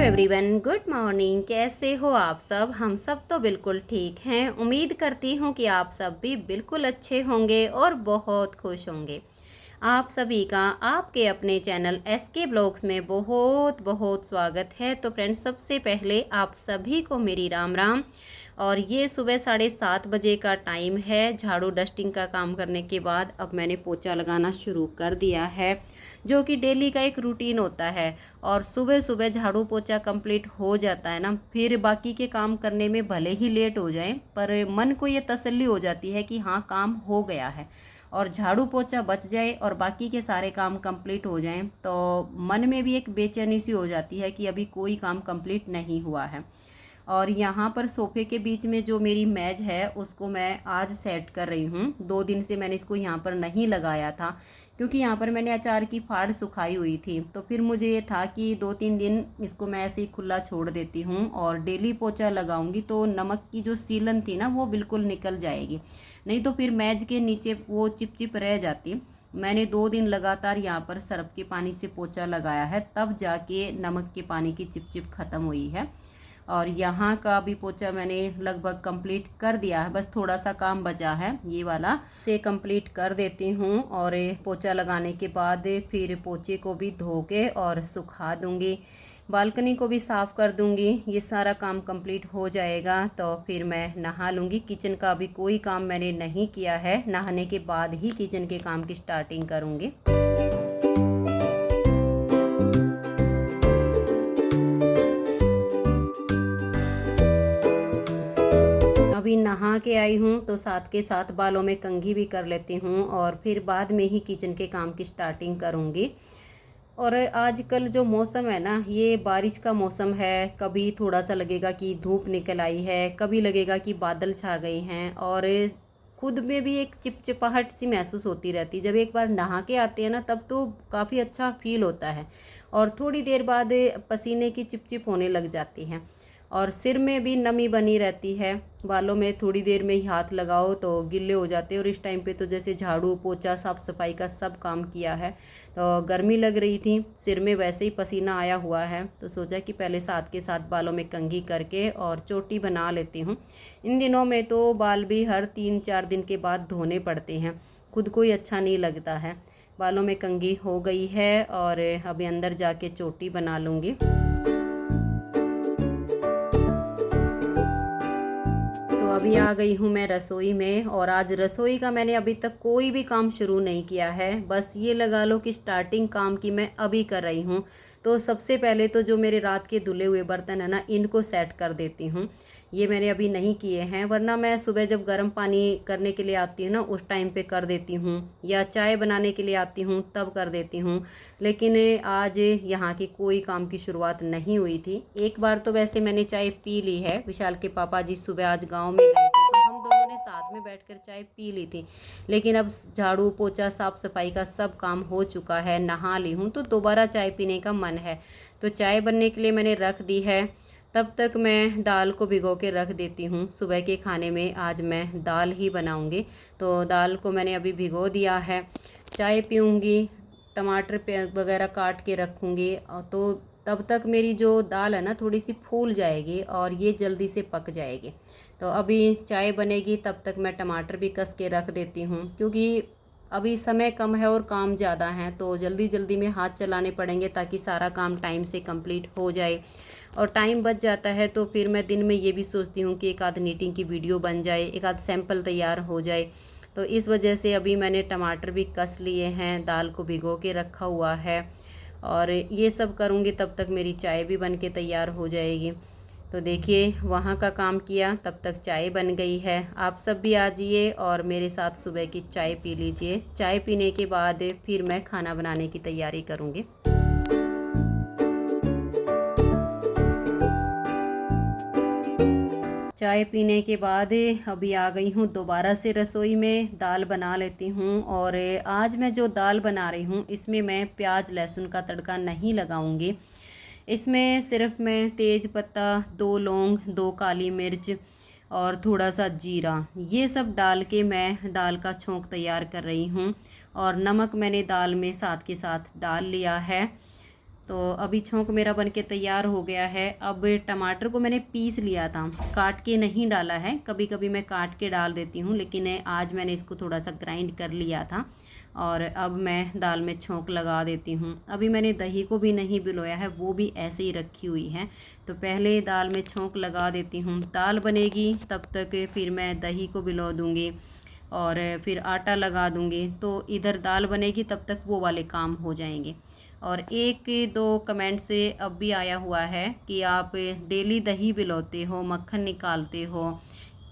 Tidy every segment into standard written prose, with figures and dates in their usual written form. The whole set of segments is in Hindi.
Everyone, good morning. कैसे हो आप सब? हम सब तो बिल्कुल ठीक हैं। उम्मीद करती हूँ कि आप सब भी बिल्कुल अच्छे होंगे और बहुत खुश होंगे। आप सभी का आपके अपने चैनल एसके ब्लॉग्स में बहुत बहुत स्वागत है। तो फ्रेंड्स, सबसे पहले आप सभी को मेरी राम राम। और ये सुबह 7:30 बजे का टाइम है। झाड़ू डस्टिंग का काम करने के बाद अब मैंने पोछा लगाना शुरू कर दिया है, जो कि डेली का एक रूटीन होता है। और सुबह सुबह झाड़ू पोछा कंप्लीट हो जाता है ना, फिर बाकी के काम करने में भले ही लेट हो जाए, पर मन को ये तसल्ली हो जाती है कि हाँ, काम हो गया है। और झाड़ू पोछा बच जाए और बाकी के सारे काम कंप्लीट हो जाएं तो मन में भी एक बेचैनी सी हो जाती है कि अभी कोई काम कंप्लीट नहीं हुआ है। और यहाँ पर सोफ़े के बीच में जो मेरी मेज है उसको मैं आज सेट कर रही हूँ। 2 दिन से मैंने इसको यहाँ पर नहीं लगाया था, क्योंकि यहाँ पर मैंने अचार की फाड़ सुखाई हुई थी। तो फिर मुझे ये था कि 2-3 दिन इसको मैं ऐसे ही खुला छोड़ देती हूँ और डेली पोछा लगाऊंगी तो नमक की जो सीलन थी ना वो बिल्कुल निकल जाएगी, नहीं तो फिर मेज के नीचे वो चिपचिप रह जाती। मैंने 2 दिन लगातार यहाँ पर सर्फ के पानी से पोछा लगाया है, तब जाके नमक के पानी की चिपचिप ख़त्म हुई है। और यहाँ का भी पोछा मैंने लगभग कंप्लीट कर दिया है, बस थोड़ा सा काम बचा है, ये वाला से कंप्लीट कर देती हूँ। और पोछा लगाने के बाद फिर पोछे को भी धो के और सुखा दूँगी, बालकनी को भी साफ़ कर दूँगी। ये सारा काम कंप्लीट हो जाएगा तो फिर मैं नहा लूँगी। किचन का अभी कोई काम मैंने नहीं किया है, नहाने के बाद ही किचन के काम की स्टार्टिंग करूँगी। अभी नहा के आई हूँ तो साथ के साथ बालों में कंघी भी कर लेती हूँ और फिर बाद में ही किचन के काम की स्टार्टिंग करूँगी। और आजकल जो मौसम है ना, ये बारिश का मौसम है। कभी थोड़ा सा लगेगा कि धूप निकल आई है, कभी लगेगा कि बादल छा गए हैं, और खुद में भी एक चिपचिपाहट सी महसूस होती रहती। जब एक बार नहा के आते हैं ना, तब तो काफ़ी अच्छा फील होता है, और थोड़ी देर बाद पसीने की चिपचिप होने लग जाती है, और सिर में भी नमी बनी रहती है। बालों में थोड़ी देर में ही हाथ लगाओ तो गिल्ले हो जाते हैं। और इस टाइम पे तो जैसे झाड़ू पोछा साफ़ सफाई का सब काम किया है तो गर्मी लग रही थी, सिर में वैसे ही पसीना आया हुआ है, तो सोचा कि पहले साथ के साथ बालों में कंघी करके और चोटी बना लेती हूँ। इन दिनों में तो बाल भी हर 3-4 दिन के बाद धोने पड़ते हैं, खुद को ही अच्छा नहीं लगता है। बालों में कंघी हो गई है और अभी अंदर जाके चोटी बना लूँगी। तो अभी आ गई हूँ मैं रसोई में, और आज रसोई का मैंने अभी तक कोई भी काम शुरू नहीं किया है। बस ये लगा लो कि स्टार्टिंग काम की मैं अभी कर रही हूँ। तो सबसे पहले तो जो मेरे रात के धुले हुए बर्तन है ना, इनको सेट कर देती हूँ। ये मैंने अभी नहीं किए हैं, वरना मैं सुबह जब गर्म पानी करने के लिए आती हूँ ना, उस टाइम पे कर देती हूँ, या चाय बनाने के लिए आती हूँ तब कर देती हूँ। लेकिन आज यहाँ की कोई काम की शुरुआत नहीं हुई थी। एक बार तो वैसे मैंने चाय पी ली है। विशाल के पापा जी सुबह आज गाँव में गए थे, तो हम दोनों ने साथ में बैठकर चाय पी ली थी। लेकिन अब झाड़ू पोछा साफ़ सफाई का सब काम हो चुका है, नहा ली हूँ, तो दोबारा चाय पीने का मन है। तो चाय बनने के लिए मैंने रख दी है। तब तक मैं दाल को भिगो के रख देती हूँ। सुबह के खाने में आज मैं दाल ही बनाऊँगी, तो दाल को मैंने अभी भिगो दिया है। चाय पीऊँगी, टमाटर वगैरह काट के रखूँगी, तो तब तक मेरी जो दाल है ना थोड़ी सी फूल जाएगी और ये जल्दी से पक जाएगी। तो अभी चाय बनेगी, तब तक मैं टमाटर भी कस के रख देती हूँ, क्योंकि अभी समय कम है और काम ज़्यादा है, तो जल्दी जल्दी में हाथ चलाने पड़ेंगे ताकि सारा काम टाइम से कंप्लीट हो जाए। और टाइम बच जाता है तो फिर मैं दिन में ये भी सोचती हूँ कि एक आध नीटिंग की वीडियो बन जाए, एक आध सैंपल तैयार हो जाए। तो इस वजह से अभी मैंने टमाटर भी कस लिए हैं, दाल को भिगो के रखा हुआ है, और ये सब करूँगी तब तक मेरी चाय भी बन के तैयार हो जाएगी। तो देखिए, वहाँ का काम किया तब तक चाय बन गई है। आप सब भी आ जाइए और मेरे साथ सुबह की चाय पी लीजिए। चाय पीने के बाद फिर मैं खाना बनाने की तैयारी करूँगी। चाय पीने के बाद अभी आ गई हूँ दोबारा से रसोई में, दाल बना लेती हूँ। और आज मैं जो दाल बना रही हूँ इसमें मैं प्याज लहसुन का तड़का नहीं लगाऊंगी। इसमें सिर्फ मैं तेज़ पत्ता, 2 लौंग, 2 काली मिर्च और थोड़ा सा जीरा, ये सब डाल के मैं दाल का छोंक तैयार कर रही हूँ। और नमक मैंने दाल में साथ के साथ डाल लिया है। तो अभी छोंक मेरा बनके तैयार हो गया है। अब टमाटर को मैंने पीस लिया था, काट के नहीं डाला है। कभी कभी मैं काट के डाल देती हूँ, लेकिन आज मैंने इसको थोड़ा सा ग्राइंड कर लिया था। और अब मैं दाल में छोंक लगा देती हूँ। अभी मैंने दही को भी नहीं भिगोया है, वो भी ऐसे ही रखी हुई है। तो पहले दाल में छोंक लगा देती हूँ। दाल बनेगी तब तक फिर मैं दही को भिगो दूँगी और फिर आटा लगा दूँगी। तो इधर दाल बनेगी तब तक वो वाले काम हो जाएंगे। और एक दो कमेंट से अब भी आया हुआ है कि आप डेली दही भिगोते हो, मक्खन निकालते हो,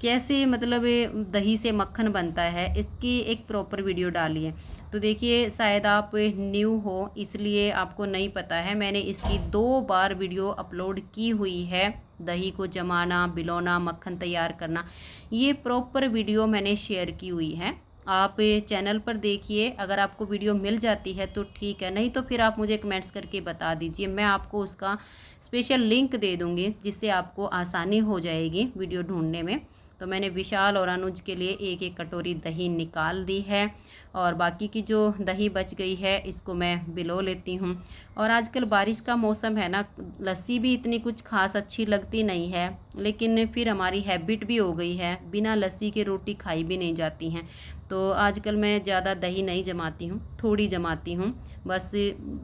कैसे मतलब दही से मक्खन बनता है, इसकी एक प्रॉपर वीडियो डाली है। तो देखिए, शायद आप न्यू हो इसलिए आपको नहीं पता है। मैंने इसकी 2 बार वीडियो अपलोड की हुई है। दही को जमाना, भिगोना, मक्खन तैयार करना, ये प्रॉपर वीडियो मैंने शेयर की हुई है। आप चैनल पर देखिए, अगर आपको वीडियो मिल जाती है तो ठीक है, नहीं तो फिर आप मुझे कमेंट्स करके बता दीजिए, मैं आपको उसका स्पेशल लिंक दे दूँगी, जिससे आपको आसानी हो जाएगी वीडियो ढूंढने में। तो मैंने विशाल और अनुज के लिए एक एक कटोरी दही निकाल दी है और बाकी की जो दही बच गई है इसको मैं भिगो लेती हूँ। और आजकल बारिश का मौसम है ना, लस्सी भी इतनी कुछ खास अच्छी लगती नहीं है, लेकिन फिर हमारी हैबिट भी हो गई है, बिना लस्सी के रोटी खाई भी नहीं जाती हैं। तो आजकल मैं ज़्यादा दही नहीं जमाती हूँ, थोड़ी जमाती हूँ। बस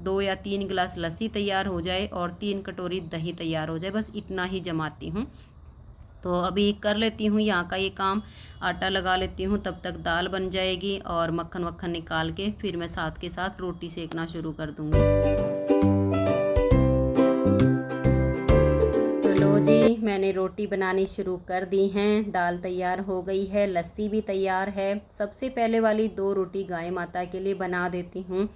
2 या 3 गिलास लस्सी तैयार हो जाए और 3 कटोरी दही तैयार हो जाए, बस इतना ही जमाती हूँ। तो अभी कर लेती हूँ यहाँ का ये काम, आटा लगा लेती हूँ, तब तक दाल बन जाएगी और मक्खन वक्खन निकाल के फिर मैं साथ के साथ रोटी सेकना शुरू कर दूँगी। तो लो जी, मैंने रोटी बनानी शुरू कर दी हैं। दाल तैयार हो गई है, लस्सी भी तैयार है। सबसे पहले वाली 2 रोटी गाय माता के लिए बना देती हूँ।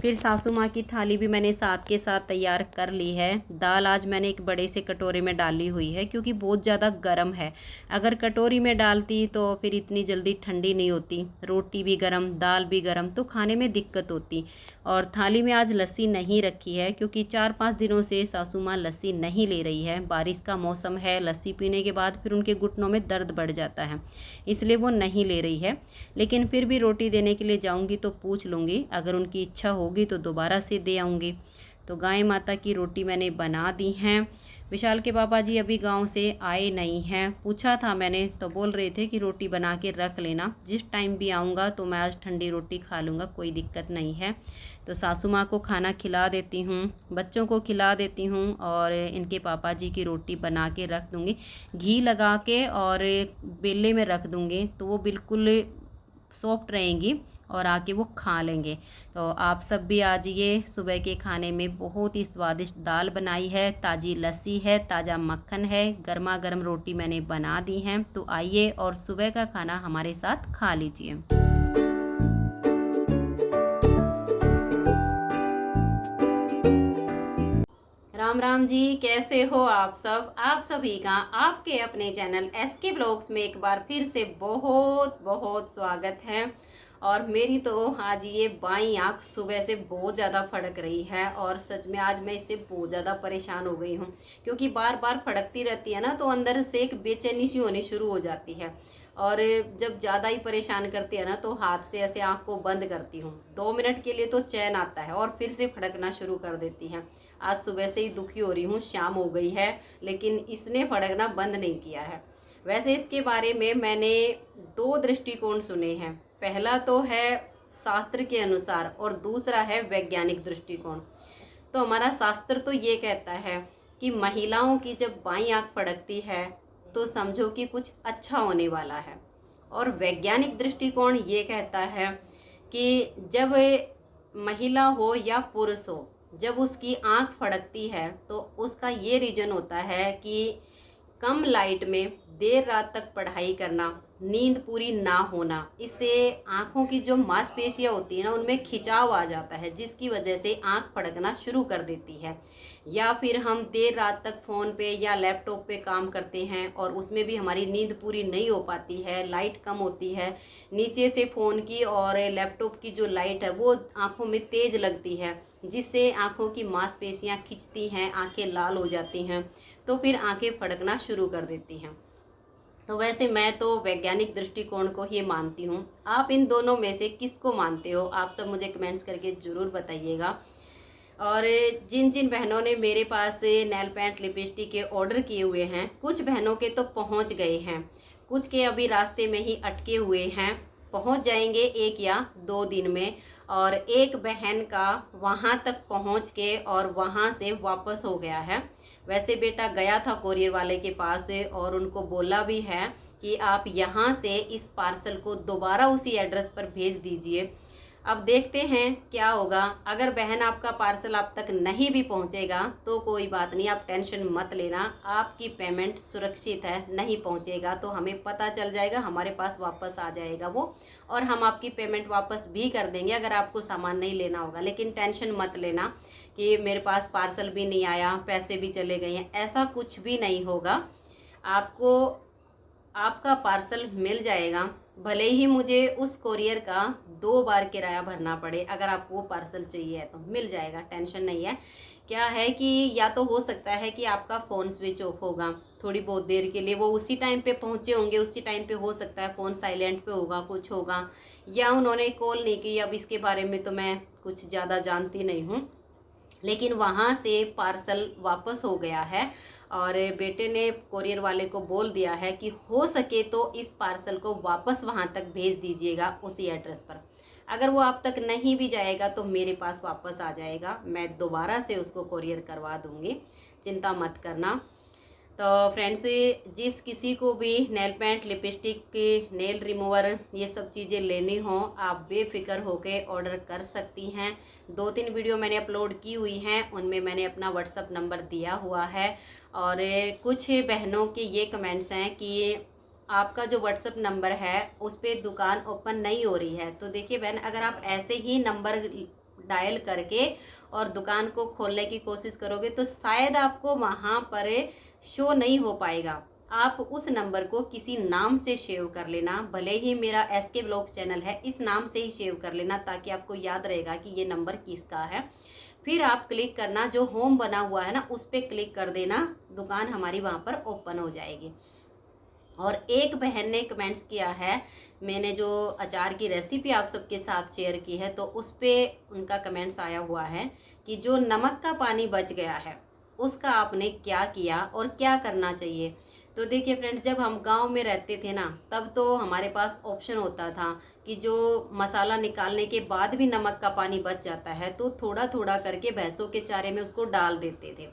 फिर सासू माँ की थाली भी मैंने साथ के साथ तैयार कर ली है। दाल आज मैंने एक बड़े से कटोरे में डाली हुई है, क्योंकि बहुत ज़्यादा गर्म है। अगर कटोरी में डालती तो फिर इतनी जल्दी ठंडी नहीं होती, रोटी भी गर्म, दाल भी गर्म, तो खाने में दिक्कत होती। और थाली में आज लस्सी नहीं रखी है, क्योंकि 4-5 दिनों से सासू माँ लस्सी नहीं ले रही है। बारिश का मौसम है, लस्सी पीने के बाद फिर उनके घुटनों में दर्द बढ़ जाता है, इसलिए वो नहीं ले रही है। लेकिन फिर भी रोटी देने के लिए जाऊंगी तो पूछ लूँगी, अगर उनकी इच्छा होगी तो दोबारा से दे आऊँगी। तो गाय माता की रोटी मैंने बना दी हैं। विशाल के पापा जी अभी गांव से आए नहीं हैं, पूछा था मैंने तो बोल रहे थे कि रोटी बना के रख लेना, जिस टाइम भी आऊँगा तो मैं आज ठंडी रोटी खा लूँगा, कोई दिक्कत नहीं है। तो सासू माँ को खाना खिला देती हूँ, बच्चों को खिला देती हूँ और इनके पापा जी की रोटी बना के रख दूँगी, घी लगा के और बेले में रख दूँगी, तो वो बिल्कुल सॉफ्ट रहेंगी और आके वो खा लेंगे। तो आप सब भी आ जाइए। सुबह के खाने में बहुत ही स्वादिष्ट दाल बनाई है, ताज़ी लस्सी है, ताज़ा मक्खन है, गर्मा गर्म रोटी मैंने बना दी हैं। तो आइए और सुबह का खाना हमारे साथ खा लीजिए। राम राम जी, कैसे हो आप सब? आप सभी का आपके अपने चैनल SK ब्लॉग्स में एक बार फिर से बहुत बहुत स्वागत है। और मेरी तो आज ये बाईं आँख सुबह से बहुत ज़्यादा फड़क रही है और सच में आज मैं इससे बहुत ज़्यादा परेशान हो गई हूँ, क्योंकि बार बार फड़कती रहती है ना, तो अंदर से एक बेचैनी सी होनी शुरू हो जाती है। और जब ज़्यादा ही परेशान करती है ना, तो हाथ से ऐसे आँख को बंद करती हूँ, 2 मिनट के लिए तो चैन आता है और फिर से फड़कना शुरू कर देती है। आज सुबह से ही दुखी हो रही हूँ, शाम हो गई है लेकिन इसने फड़कना बंद नहीं किया है। वैसे इसके बारे में मैंने 2 दृष्टिकोण सुने हैं। पहला तो है शास्त्र के अनुसार और दूसरा है वैज्ञानिक दृष्टिकोण। तो हमारा शास्त्र तो ये कहता है कि महिलाओं की जब बाईं आँख फड़कती है तो समझो कि कुछ अच्छा होने वाला है। और वैज्ञानिक दृष्टिकोण ये कहता है कि जब महिला हो या पुरुष हो, जब उसकी आँख फड़कती है तो उसका ये रीज़न होता है कि कम लाइट में देर रात तक पढ़ाई करना, नींद पूरी ना होना, इससे आँखों की जो मांसपेशियाँ होती है ना, उनमें खिंचाव आ जाता है, जिसकी वजह से आँख फड़कना शुरू कर देती है। या फिर हम देर रात तक फ़ोन पे या लैपटॉप पे काम करते हैं और उसमें भी हमारी नींद पूरी नहीं हो पाती है, लाइट कम होती है, नीचे से फ़ोन की और लैपटॉप की जो लाइट है वो आँखों में तेज़ लगती है, जिससे आँखों की मांसपेशियाँ खिंचती हैं, आँखें लाल हो जाती हैं, तो फिर आँखें फड़कना शुरू कर देती हैं। तो वैसे मैं तो वैज्ञानिक दृष्टिकोण को ही मानती हूँ। आप इन दोनों में से किसको मानते हो? आप सब मुझे कमेंट्स करके ज़रूर बताइएगा। और जिन जिन बहनों ने मेरे पास से नेल पेंट लिपस्टिक के ऑर्डर किए हुए हैं, कुछ बहनों के तो पहुंच गए हैं, कुछ के अभी रास्ते में ही अटके हुए हैं, पहुंच जाएंगे 1 या 2 दिन में। और एक बहन का वहां तक पहुंच के और वहां से वापस हो गया है। वैसे बेटा गया था कोरियर वाले के पास से और उनको बोला भी है कि आप यहाँ से इस पार्सल को दोबारा उसी एड्रेस पर भेज दीजिए। अब देखते हैं क्या होगा। अगर बहन आपका पार्सल आप तक नहीं भी पहुंचेगा तो कोई बात नहीं, आप टेंशन मत लेना, आपकी पेमेंट सुरक्षित है। नहीं पहुंचेगा तो हमें पता चल जाएगा, हमारे पास वापस आ जाएगा वो, और हम आपकी पेमेंट वापस भी कर देंगे अगर आपको सामान नहीं लेना होगा। लेकिन टेंशन मत लेना कि मेरे पास पार्सल भी नहीं आया, पैसे भी चले गए हैं, ऐसा कुछ भी नहीं होगा। आपको आपका पार्सल मिल जाएगा, भले ही मुझे उस कोरियर का 2 बार किराया भरना पड़े। अगर आपको वो पार्सल चाहिए तो मिल जाएगा, टेंशन नहीं है। क्या है कि या तो हो सकता है कि आपका फ़ोन स्विच ऑफ होगा थोड़ी बहुत देर के लिए, वो उसी टाइम पे पहुंचे होंगे, उसी टाइम पे हो सकता है फ़ोन साइलेंट पे होगा, कुछ होगा, या उन्होंने कॉल नहीं की। अब इसके बारे में तो मैं कुछ ज़्यादा जानती नहीं हूँ, लेकिन वहाँ से पार्सल वापस हो गया है। और बेटे ने कोरियर वाले को बोल दिया है कि हो सके तो इस पार्सल को वापस वहाँ तक भेज दीजिएगा उसी एड्रेस पर। अगर वो आप तक नहीं भी जाएगा तो मेरे पास वापस आ जाएगा, मैं दोबारा से उसको कोरियर करवा दूँगी, चिंता मत करना। तो फ्रेंड्स, जिस किसी को भी nail paint, lipstick, nail remover, ये सब चीज़ें लेनी हो, आप बेफिक्र होकर ऑर्डर कर सकती हैं। 2-3 वीडियो मैंने अपलोड की हुई हैं, उनमें मैंने अपना व्हाट्सअप नंबर दिया हुआ है। और कुछ बहनों के ये कमेंट्स हैं कि आपका जो व्हाट्सअप नंबर है उस पर दुकान ओपन नहीं हो रही है। तो देखिए बहन, अगर आप ऐसे ही नंबर डायल करके और दुकान को खोलने की कोशिश करोगे तो शायद आपको वहाँ पर शो नहीं हो पाएगा। आप उस नंबर को किसी नाम से सेव कर लेना, भले ही मेरा SK ब्लॉग चैनल है, इस नाम से ही सेव कर लेना ताकि आपको याद रहेगा कि ये नंबर किसका है। फिर आप क्लिक करना, जो होम बना हुआ है ना उस पर क्लिक कर देना, दुकान हमारी वहाँ पर ओपन हो जाएगी। और एक बहन ने कमेंट्स किया है, मैंने जो अचार की रेसिपी आप सबके साथ शेयर की है तो उस पर उनका कमेंट्स आया हुआ है कि जो नमक का पानी बच गया है उसका आपने क्या किया और क्या करना चाहिए। तो देखिए फ्रेंड्स, जब हम गांव में रहते थे ना तब तो हमारे पास ऑप्शन होता था कि जो मसाला निकालने के बाद भी नमक का पानी बच जाता है तो थोड़ा थोड़ा करके भैंसों के चारे में उसको डाल देते थे।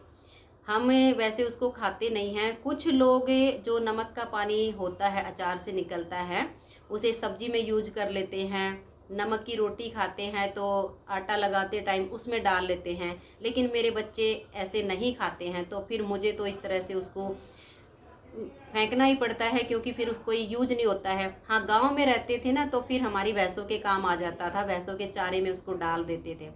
हम वैसे उसको खाते नहीं हैं। कुछ लोग जो नमक का पानी होता है अचार से निकलता है उसे सब्जी में यूज कर लेते हैं, नमक की रोटी खाते हैं तो आटा लगाते टाइम उसमें डाल लेते हैं। लेकिन मेरे बच्चे ऐसे नहीं खाते हैं तो फिर मुझे तो इस तरह से उसको फेंकना ही पड़ता है, क्योंकि फिर उसको यूज नहीं होता है। हाँ, गांव में रहते थे ना तो फिर हमारी भैंसों के काम आ जाता था, भैंसों के चारे में उसको डाल देते थे।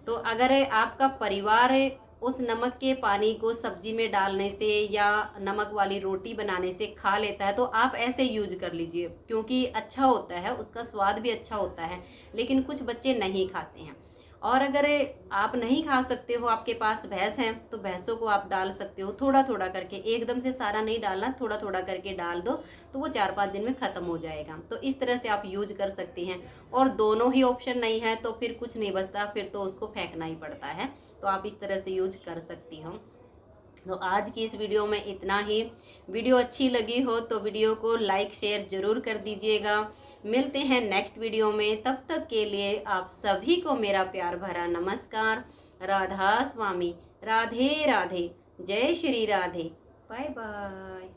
तो अगर आपका परिवार उस नमक के पानी को सब्जी में डालने से या नमक वाली रोटी बनाने से खा लेता है तो आप ऐसे यूज कर लीजिए, क्योंकि अच्छा होता है, उसका स्वाद भी अच्छा होता है। लेकिन कुछ बच्चे नहीं खाते हैं। और अगर आप नहीं खा सकते हो, आपके पास भैंस हैं तो भैंसों को आप डाल सकते हो थोड़ा थोड़ा करके, एकदम से सारा नहीं डालना, थोड़ा थोड़ा करके डाल दो तो वो 4-5 दिन में ख़त्म हो जाएगा। तो इस तरह से आप यूज कर सकती हैं। और दोनों ही ऑप्शन नहीं है तो फिर कुछ नहीं बचता, फिर तो उसको फेंकना ही पड़ता है। तो आप इस तरह से यूज कर सकती हो। तो आज की इस वीडियो में इतना ही। वीडियो अच्छी लगी हो तो वीडियो को लाइक शेयर ज़रूर कर दीजिएगा। मिलते हैं नेक्स्ट वीडियो में, तब तक के लिए आप सभी को मेरा प्यार भरा नमस्कार। राधा स्वामी, राधे राधे, जय श्री राधे, बाय बाय।